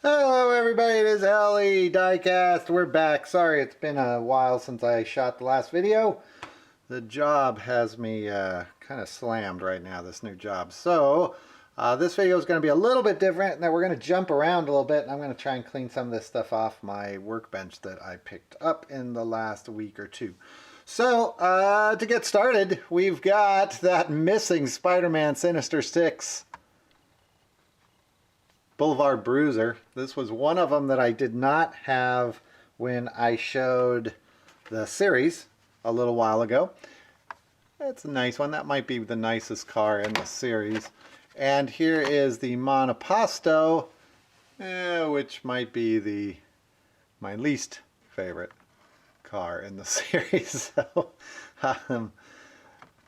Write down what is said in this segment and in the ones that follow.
Hello everybody, it is MrLEDiecast. We're back. Sorry, it's been a while since I shot the last video. The job has me kind of slammed right now, this new job. So, this video is going to be a little bit different, and then we're going to jump around a little bit, and I'm going to try and clean some of this stuff off my workbench that I picked up in the last week or two. So, to get started, we've got that missing Spider-Man Sinister 6 Boulevard Bruiser. This was one of them that I did not have when I showed the series a little while ago. It's a nice one. That might be the nicest car in the series. And here is the Monoposto, which might be my least favorite car in the series. So,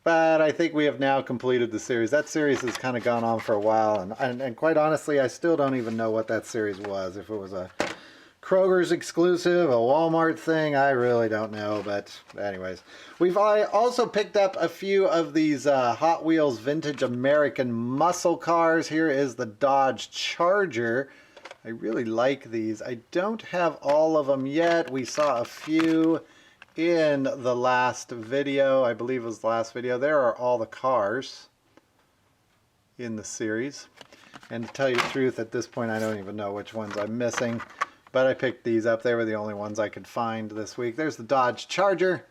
but I think we have now completed the series. That series has kind of gone on for a while, and quite honestly, I still don't even know what that series was. If it was a Kroger's exclusive, a Walmart thing, I really don't know. But anyways, we've also picked up a few of these Hot Wheels vintage American muscle cars. Here is the Dodge Charger. I really like these. I don't have all of them yet. We saw a few in the last video. I believe it was the last video. There are all the cars in the series. And to tell you the truth, at this point I don't even know which ones I'm missing. But I picked these up. They were the only ones I could find this week. There's the Dodge Charger.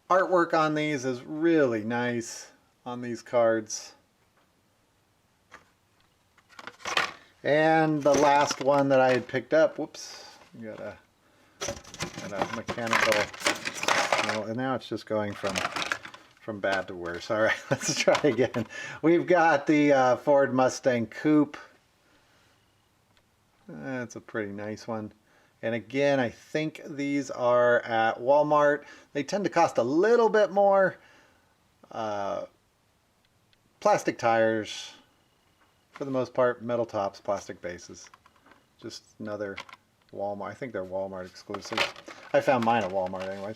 Artwork on these is really nice on these cards. And the last one that I had picked up, whoops, got a mechanical, and now it's just going from bad to worse. All right, let's try again. We've got the Ford Mustang Coupe. That's a pretty nice one. And again, I think these are at Walmart. They tend to cost a little bit more. Plastic tires, for the most part, metal tops, plastic bases. Just another Walmart. I think they're Walmart exclusives. I found mine at Walmart anyways.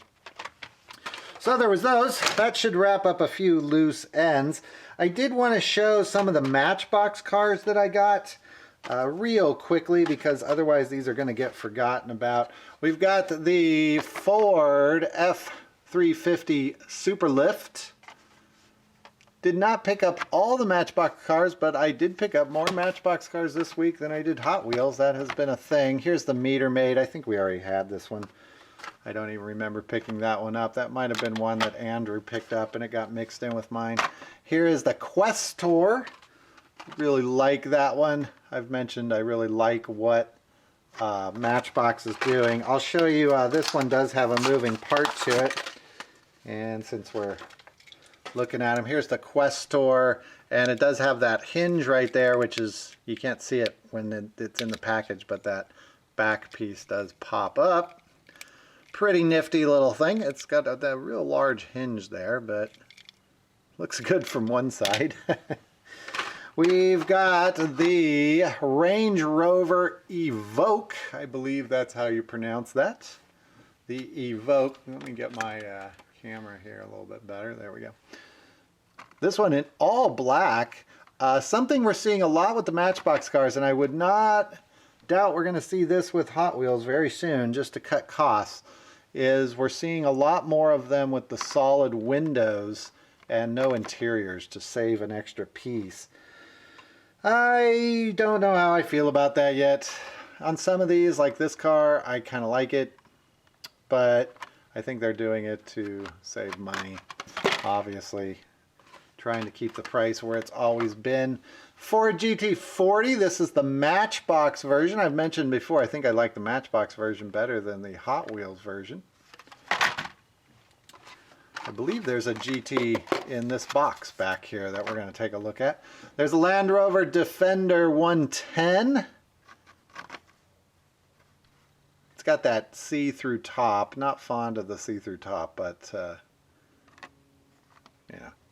So there was those. That should wrap up a few loose ends. I did want to show some of the Matchbox cars that I got real quickly, because otherwise these are going to get forgotten about. We've got the Ford F350 Superlift. Did not pick up all the Matchbox cars, but I did pick up more Matchbox cars this week than I did Hot Wheels. That has been a thing. Here's the Meter Maid. I think we already had this one. I don't even remember picking that one up. That might have been one that Andrew picked up and it got mixed in with mine. Here is the Questor. Really like that one. I've mentioned I really like what Matchbox is doing. I'll show you, this one does have a moving part to it. And since we're looking at them, here's the Questor, and it does have that hinge right there, which is, you can't see it when it's in the package, but that back piece does pop up. Pretty nifty little thing. It's got a real large hinge there, but looks good from one side. We've got the Range Rover Evoque. I believe that's how you pronounce that. The Evoque. Let me get my camera here a little bit better. There we go. This one in all black. Something we're seeing a lot with the Matchbox cars, and I would not doubt we're going to see this with Hot Wheels very soon, just to cut costs, is we're seeing a lot more of them with the solid windows and no interiors to save an extra piece. I don't know how I feel about that yet. On some of these, like this car, I kind of like it, but I think they're doing it to save money, obviously. Trying to keep the price where it's always been. Ford GT40, this is the Matchbox version. I've mentioned before, I think I like the Matchbox version better than the Hot Wheels version. I believe there's a GT in this box back here that we're going to take a look at. There's a Land Rover Defender 110. It's got that see-through top. Not fond of the see-through top, but yeah,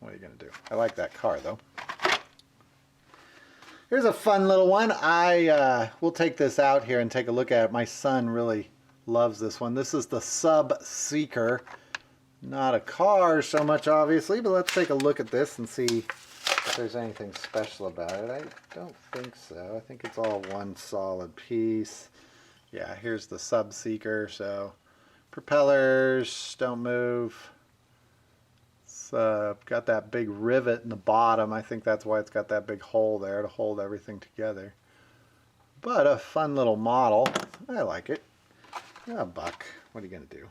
what are you going to do? I like that car, though. Here's a fun little one. I will take this out here and take a look at it. My son really loves this one. This is the Sub Seeker. Not a car so much, obviously, but let's take a look at this and see if there's anything special about it. I don't think so. I think it's all one solid piece. Yeah, here's the sub seeker, so propellers don't move. It's got that big rivet in the bottom. I think that's why it's got that big hole there to hold everything together. But a fun little model. I like it. A buck. What are you going to do?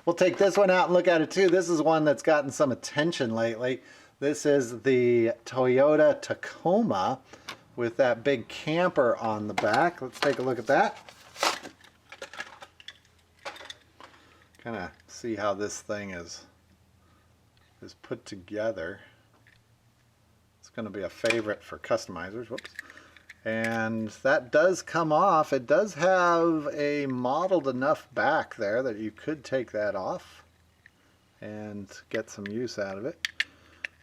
We'll take this one out and look at it too. This is one that's gotten some attention lately. This is the Toyota Tacoma with that big camper on the back. Let's take a look at that. Kind of see how this thing is put together. It's going to be a favorite for customizers. Whoops. And that does come off. It does have a modeled enough back there that you could take that off and get some use out of it.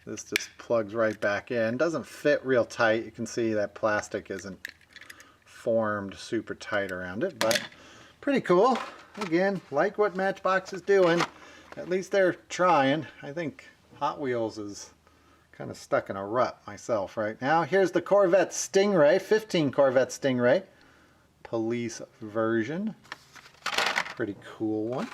This just plugs right back in. Doesn't fit real tight. You can see that plastic isn't formed super tight around it, but pretty cool. Again, like what Matchbox is doing. At least they're trying. I think Hot Wheels is kind of stuck in a rut myself right now. Here's the Corvette Stingray, 15 Corvette Stingray, police version. Pretty cool one.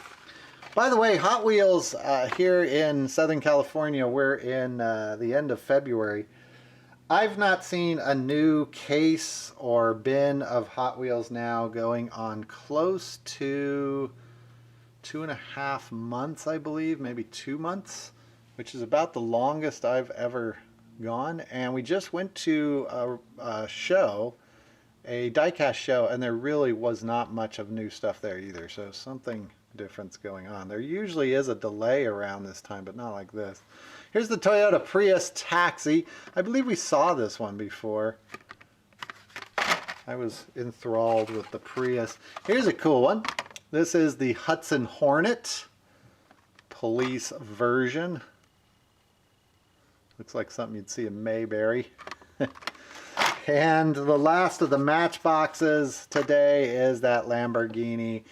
By the way, Hot Wheels here in Southern California, we're in the end of February. I've not seen a new case or bin of Hot Wheels now going on close to 2.5 months, I believe, maybe 2 months, which is about the longest I've ever gone. And we just went to a show, a diecast show, and there really was not much of new stuff there either. So something different's going on. There usually is a delay around this time, but not like this. Here's the Toyota Prius Taxi. I believe we saw this one before. I was enthralled with the Prius. Here's a cool one. This is the Hudson Hornet police version. Looks like something you'd see in Mayberry. And the last of the Matchboxes today is that Lamborghini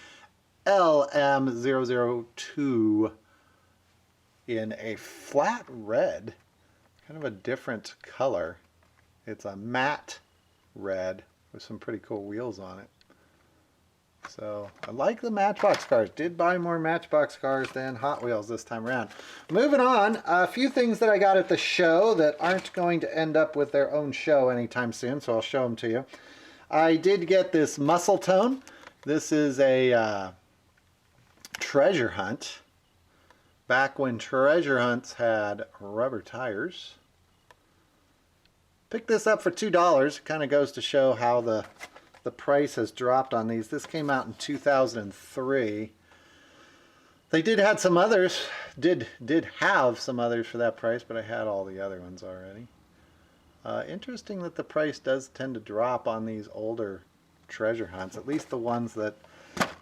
LM002 in a flat red, kind of a different color. It's a matte red with some pretty cool wheels on it. So I like the Matchbox cars. Did buy more Matchbox cars than Hot Wheels this time around. Moving on, a few things that I got at the show that aren't going to end up with their own show anytime soon, so I'll show them to you. I did get this Muscle Tone. This is a treasure hunt. Back when treasure hunts had rubber tires. Picked this up for $2. Kind of goes to show how the price has dropped on these. This came out in 2003. They did have some others. Did have some others for that price, but I had all the other ones already. Interesting that the price does tend to drop on these older treasure hunts, at least the ones that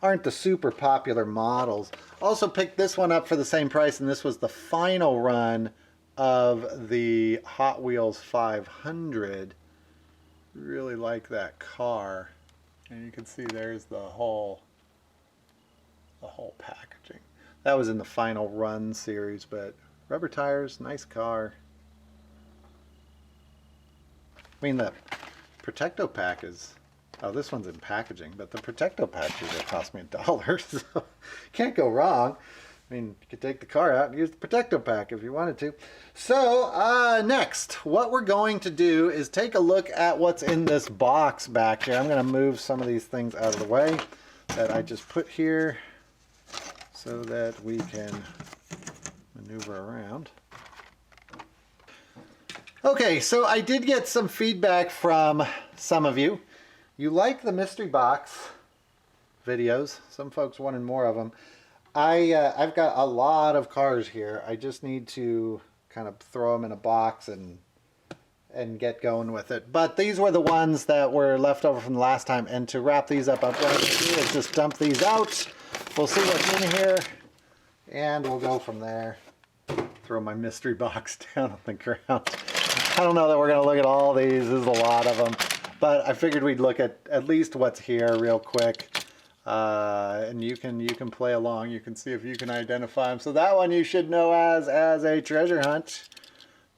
aren't the super popular models. Also picked this one up for the same price, and this was the final run of the Hot Wheels 500. Really like that car, and you can see there's the whole packaging. That was in the final run series, but rubber tires, nice car. I mean, the Protecto pack is, oh, this one's in packaging, but the Protecto pack usually cost me $1, so can't go wrong. I mean, you could take the car out and use the Protecto pack if you wanted to. So, next, what we're going to do is take a look at what's in this box back here. I'm going to move some of these things out of the way that I just put here so that we can maneuver around. Okay, so I did get some feedback from some of you. You like the mystery box videos. Some folks wanted more of them. I've got a lot of cars here. I just need to kind of throw them in a box and get going with it. But these were the ones that were left over from the last time. And to wrap these up, what I'm going to do is just dump these out. We'll see what's in here, and we'll go from there. Throw my mystery box down on the ground. I don't know that we're going to look at all these. There's a lot of them. But I figured we'd look at least what's here real quick. And you can play along. You can see if you can identify them. So that one you should know as a treasure hunt.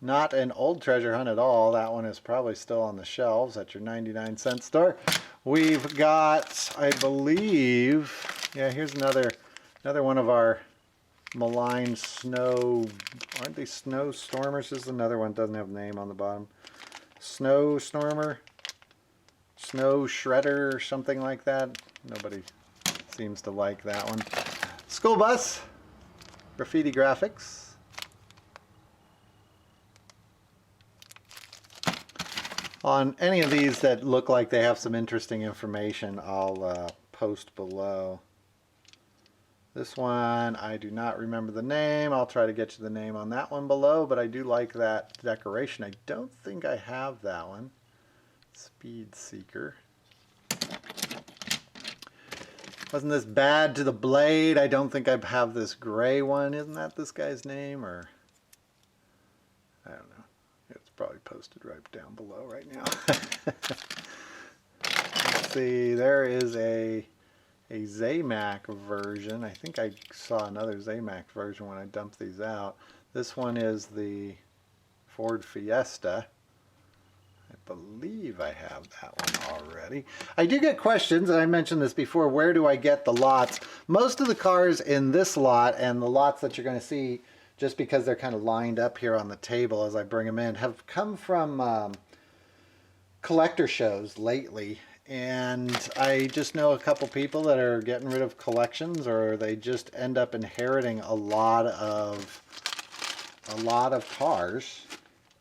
Not an old treasure hunt at all. That one is probably still on the shelves at your 99-cent store. We've got, I believe, yeah, here's another one of our maligned snow, aren't they snow stormers? This is another one, doesn't have a name on the bottom. Snow stormer, snow shredder, or something like that. Nobody seems to like that one. School bus, graffiti graphics. On any of these that look like they have some interesting information, I'll post below. This one, I do not remember the name. I'll try to get you the name on that one below, but I do like that decoration. I don't think I have that one. Speed Seeker. Wasn't this bad to the blade? I don't think I have this gray one. Isn't that this guy's name? Or I don't know. It's probably posted right down below right now. Let's see, there is a Zamac version. I think I saw another Zamac version when I dumped these out. This one is the Ford Fiesta. I believe I have that one already. I do get questions, and I mentioned this before, where do I get the lots? Most of the cars in this lot and the lots that you're going to see, just because they're kind of lined up here on the table as I bring them in, have come from collector shows lately. And I just know a couple people that are getting rid of collections, or they just end up inheriting a lot of cars,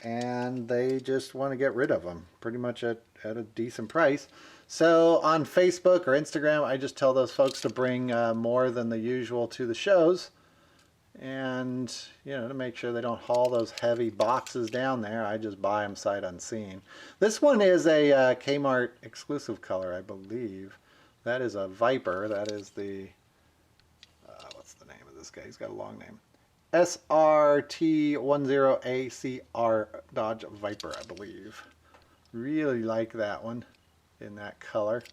and they just want to get rid of them pretty much at a decent price. So on Facebook or Instagram, I just tell those folks to bring more than the usual to the shows, and to make sure they don't haul those heavy boxes down there. I just buy them sight unseen. This one is a Kmart exclusive color, I believe. That is a Viper. That is the what's the name of this guy? He's got a long name. SRT10ACR Dodge Viper, I believe. Really like that one in that color.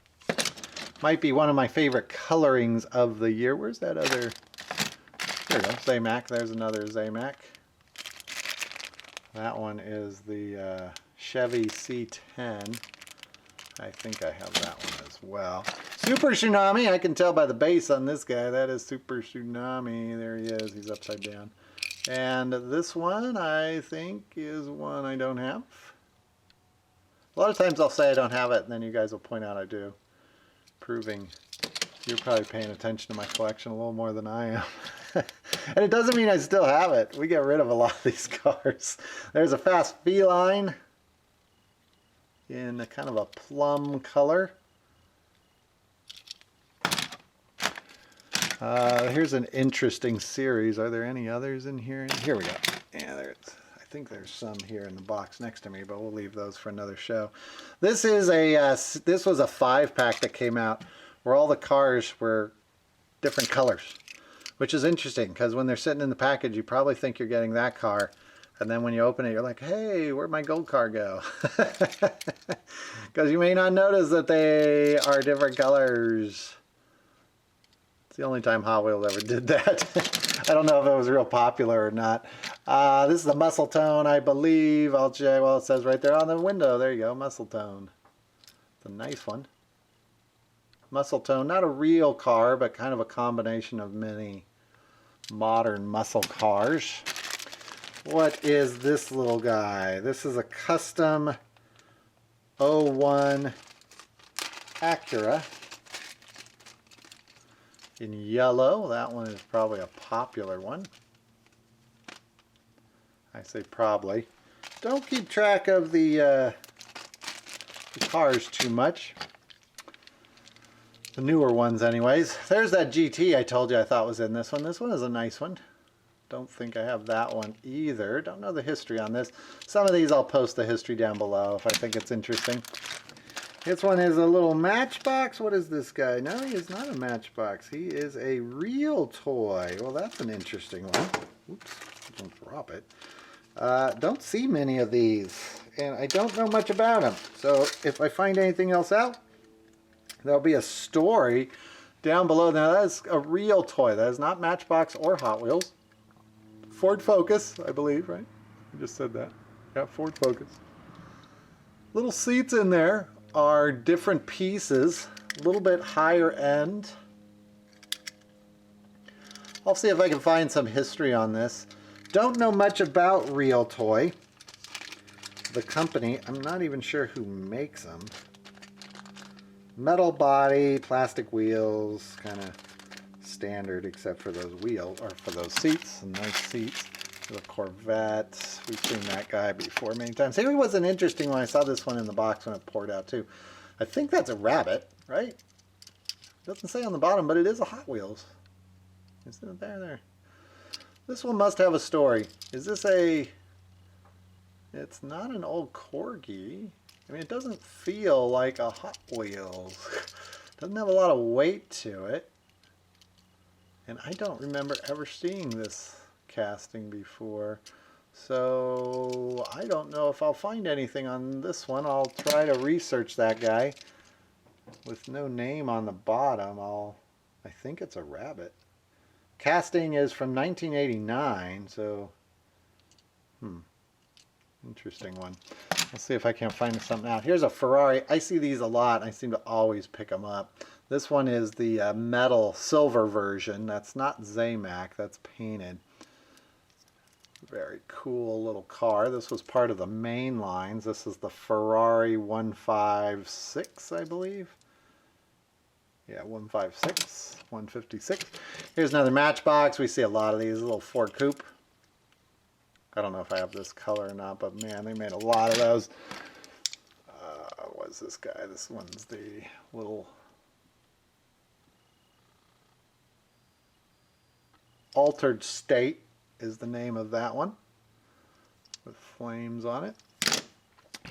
Might be one of my favorite colorings of the year. Where's that other? There we go, Zamac. There's another Zamac. That one is the Chevy C10. I think I have that one as well. Super Tsunami. I can tell by the base on this guy. That is Super Tsunami. There he is. He's upside down. And this one, I think, is one I don't have. A lot of times I'll say I don't have it, and then you guys will point out I do, proving you're probably paying attention to my collection a little more than I am. And it doesn't mean I still have it. We get rid of a lot of these cars. There's a Fast Feline in a kind of a plum color. Here's an interesting series. Are there any others in here? Here we go. Yeah, I think there's some here in the box next to me, but we'll leave those for another show. This is this was a 5-pack that came out where all the cars were different colors, which is interesting because when they're sitting in the package, you probably think you're getting that car, and then when you open it, you're like, hey, where'd my gold car go? Because you may not notice that they are different colors. It's the only time Hot Wheels ever did that. I don't know if it was real popular or not. This is a muscle tone, I believe. I'll check. Well, it says right there on the window. There you go, muscle tone. It's a nice one. Muscle tone, not a real car, but kind of a combination of many modern muscle cars. What is this little guy? This is a custom 01 Acura in yellow. That one is probably a popular one. I say probably. Don't keep track of the cars too much. The newer ones anyways. There's that GT I told you I thought was in this one. This one is a nice one. Don't think I have that one either. Don't know the history on this. Some of these I'll post the history down below if I think it's interesting. This one is a little Matchbox. What is this guy? No, he is not a Matchbox. He is a real toy. Well, that's an interesting one. Oops, don't drop it. Don't see many of these, and I don't know much about them. So if I find anything else out, there'll be a story down below. Now that's a real toy. That is not Matchbox or Hot Wheels. Ford Focus, I believe, right? I just said that. Got Ford Focus. Little seats in there are different pieces, a little bit higher end. I'll see if I can find some history on this. Don't know much about Real Toy. The company, I'm not even sure who makes them. Metal body, plastic wheels, kind of standard except for those wheels, or for those seats, some nice seats. The Corvette, we've seen that guy before many times. He was an interesting one. I saw this one in the box when it poured out too. I think that's a Rabbit, right? Doesn't say on the bottom, but it is a Hot Wheels. Isn't it there? This one must have a story. Is this a... It's not an old Corgi. I mean, it doesn't feel like a Hot Wheels. Doesn't have a lot of weight to it. And I don't remember ever seeing this casting before. So I don't know if I'll find anything on this one. I'll try to research that guy. With no name on the bottom, I think it's a Rabbit. Casting is from 1989, so interesting one. Let's see if I can't find something out. Here's a Ferrari. I see these a lot. I seem to always pick them up. This one is the metal silver version. That's not Zamac. That's painted. Very cool little car. This was part of the main lines. This is the Ferrari 156, I believe. Yeah, 156, 156. Here's another Matchbox. We see a lot of these. A little Ford Coupe. I don't know if I have this color or not, but man, they made a lot of those. What's this guy? This one's the little Altered State is the name of that one, with flames on it.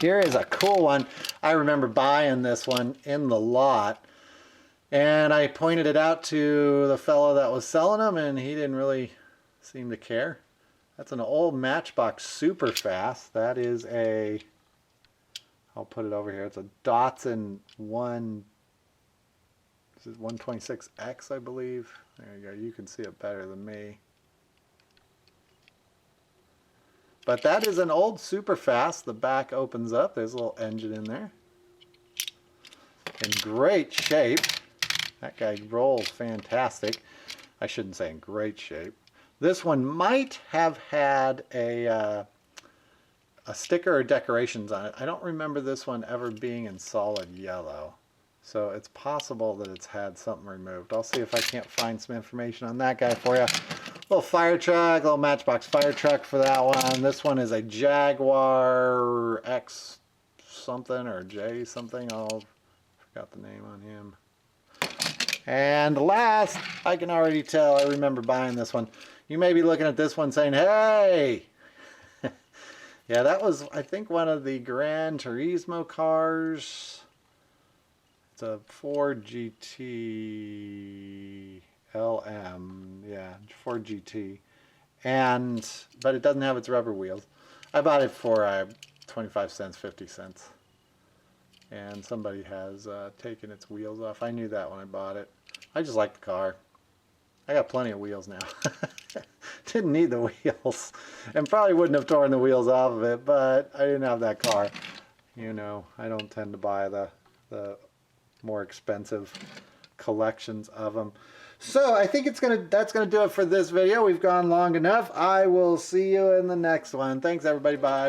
Here is a cool one. I remember buying this one in the lot, and I pointed it out to the fellow that was selling them, and he didn't really seem to care. That's an old Matchbox Super Fast. That is a, I'll put it over here. It's a Datsun 126X, I believe. There you go. You can see it better than me. But that is an old Super Fast. The back opens up. There's a little engine in there. In great shape. That guy rolls fantastic. I shouldn't say in great shape. This one might have had a sticker or decorations on it. I don't remember this one ever being in solid yellow. So it's possible that it's had something removed. I'll see if I can't find some information on that guy for you. Little fire truck, little Matchbox fire truck for that one. This one is a Jaguar X something or J something. I forgot the name on him. And last, I can already tell, I remember buying this one. You may be looking at this one saying, hey! Yeah, that was, I think, one of the Gran Turismo cars. It's a Ford GT LM, yeah, Ford GT. But it doesn't have its rubber wheels. I bought it for 25 cents, 50 cents. And somebody has taken its wheels off. I knew that when I bought it. I just like the car. I got plenty of wheels now. Didn't need the wheels. And probably wouldn't have torn the wheels off of it, but I didn't have that car. You know, I don't tend to buy the more expensive collections of them. So I think that's gonna do it for this video. We've gone long enough. I will see you in the next one. Thanks everybody. Bye.